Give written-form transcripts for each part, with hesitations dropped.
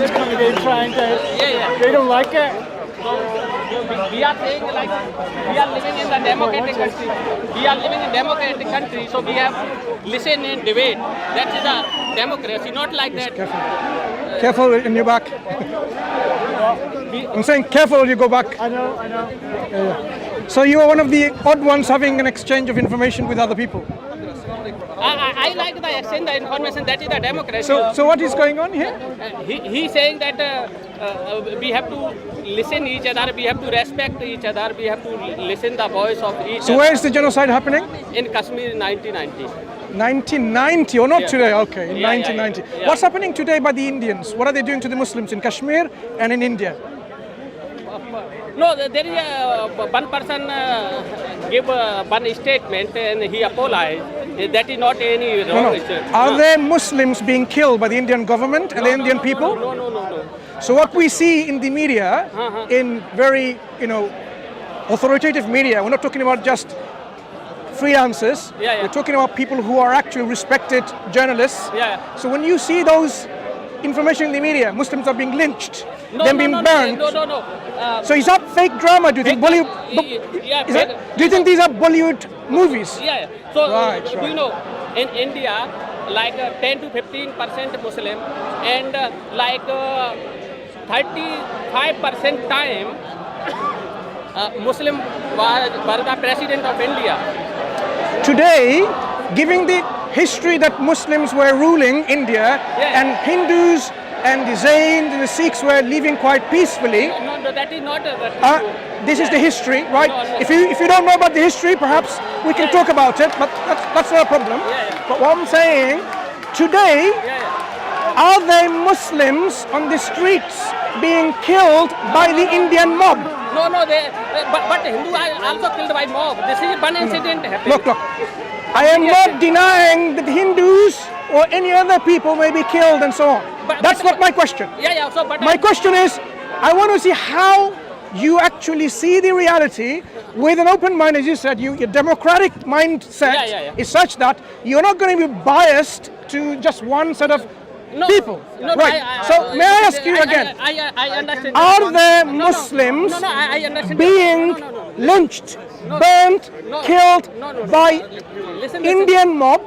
Muslims coming in trying to. They don't like it. We are saying like we are living in the democratic country. We are living in democratic country, so we have listen and debate. That is a democracy, not like that. Careful in your back. I'm saying careful, you go back. I know. So you are one of the odd ones having an exchange of information with other people. I like the exchange the information. That is the democracy. So what is going on here? He's saying that we have to listen each other. We have to respect each other. We have to listen the voice of each other. So where is the genocide happening? In Kashmir, 1990. 1990, or not today? Okay, in 1990. Yeah. What's happening today by the Indians? What are they doing to the Muslims in Kashmir and in India? No, there is one person gave one statement and he apologized. That is not any wrong. Are there Muslims being killed by the Indian government and the Indian people? No. So what we see in the media, in very, authoritative media, we're not talking about just freelancers. We're talking about people who are actually respected journalists. So when you see those information in the media, Muslims are being lynched, they're being burned. No. So is that fake drama? Do you think Bollywood? Do you think these are Bollywood movies? Yeah. So right. you know, in India, like 10 to 15% Muslim, and like 35% time, Muslim were the president of India. Today, giving the history that Muslims were ruling India and Hindus and the Jains and the Sikhs were living quite peacefully. No, that is not. This is the history, right? No. If you don't know about the history, perhaps we can talk about it, but that's not a problem. But what I'm saying, today, are there Muslims on the streets being killed by the Indian mob? No, but Hindus are also killed by mob. This is one incident happened. Look. I am not denying that Hindus or any other people may be killed and so on. That's not my question. My question is, I want to see how you actually see the reality with an open mind. As you said, your democratic mindset is such that you're not going to be biased to just one set of people. Right. So may I ask you again, I understand. are there Muslims being lynched, burnt, killed by Indian mob,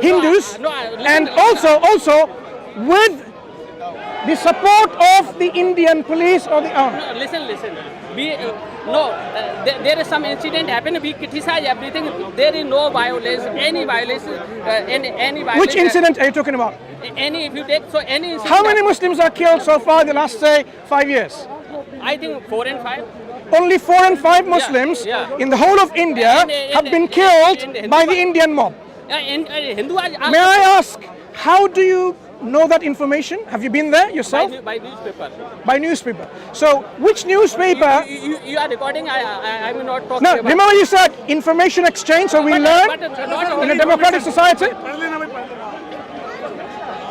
Hindus, and also with the support of the Indian police or the army? No, listen. There is some incident happened. We criticize everything. There is no violence, any violence, any violence. Which incident are you talking about? Any, if you take any incident. How many Muslims are killed so far in the last, say, 5 years? I think 4 and 5. Only 4 and 5 Muslims in the whole of India have been killed by the Indian mob. May I ask, how do you know that information? Have you been there yourself? By newspaper. By newspaper. So, which newspaper? You are recording. I will not talk. No, remember you said information exchange, so we learn in a democratic society.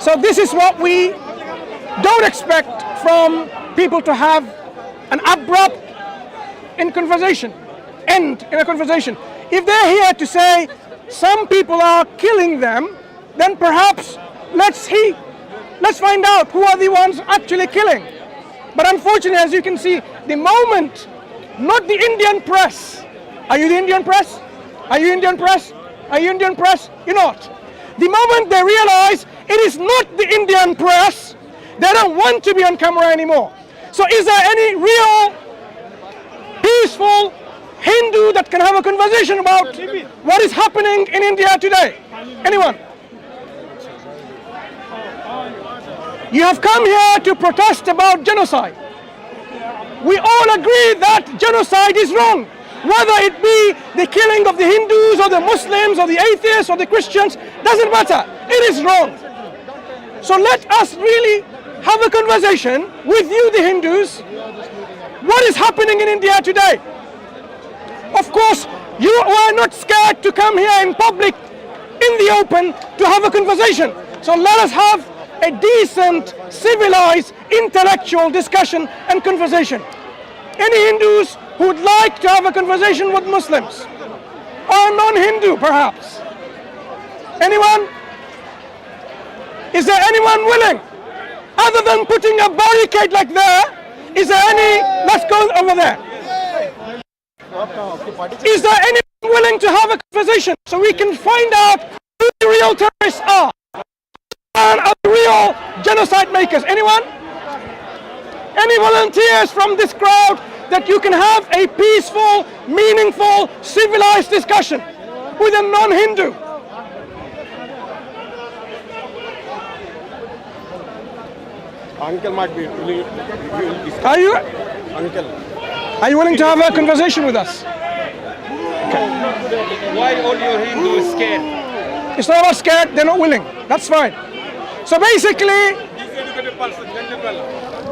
So this is what we don't expect from people to have an abrupt end in a conversation. If they're here to say some people are killing them, then perhaps let's find out who are the ones actually killing. But unfortunately, as you can see, the moment, not the Indian press. Are you the Indian press? Are you Indian press? Are you Indian press? You're not. The moment they realize it is not the Indian press, they don't want to be on camera anymore. So is there any real peaceful Hindu that can have a conversation about what is happening in India today? Anyone? You have come here to protest about genocide. We all agree that genocide is wrong. Whether it be the killing of the Hindus or the Muslims or the atheists or the Christians, doesn't matter. It is wrong. So let us really have a conversation with you, the Hindus. What is happening in India today? Of course, you are not scared to come here in public, in the open, to have a conversation. So let us have a decent, civilized, intellectual discussion and conversation. Any Hindus who would like to have a conversation with Muslims? Or non-Hindu, perhaps? Anyone? Is there anyone willing? other than putting a barricade like there, is there any, let's go over there. Is there anyone willing to have a conversation so we can find out who the real terrorists are? And are the real genocide makers? Anyone? Any volunteers from this crowd that you can have a peaceful, meaningful, civilized discussion with a non-Hindu? Uncle might be willing. Are you? Uncle. Are you willing to have a conversation with us? Why all your Hindus scared? It's not about scared, they're not willing. That's fine. So basically,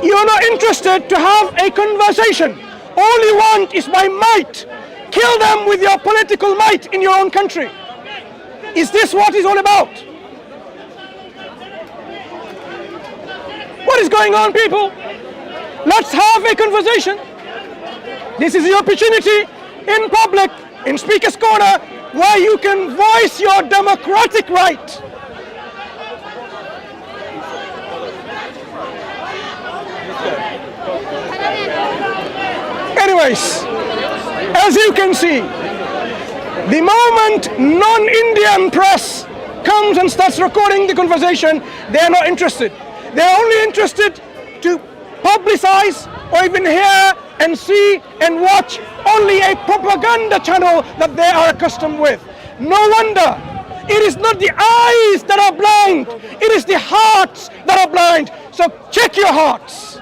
you're not interested to have a conversation. All you want is by might. Kill them with your political might in your own country. Is this what it's all about? What is going on, people? Let's have a conversation. This is the opportunity in public, in Speaker's Corner, where you can voice your democratic right. Anyways, as you can see, the moment non-Indian press comes and starts recording the conversation, they are not interested. They're only interested to publicize or even hear and see and watch only a propaganda channel that they are accustomed with. No wonder. It is not the eyes that are blind, it is the hearts that are blind. So check your hearts.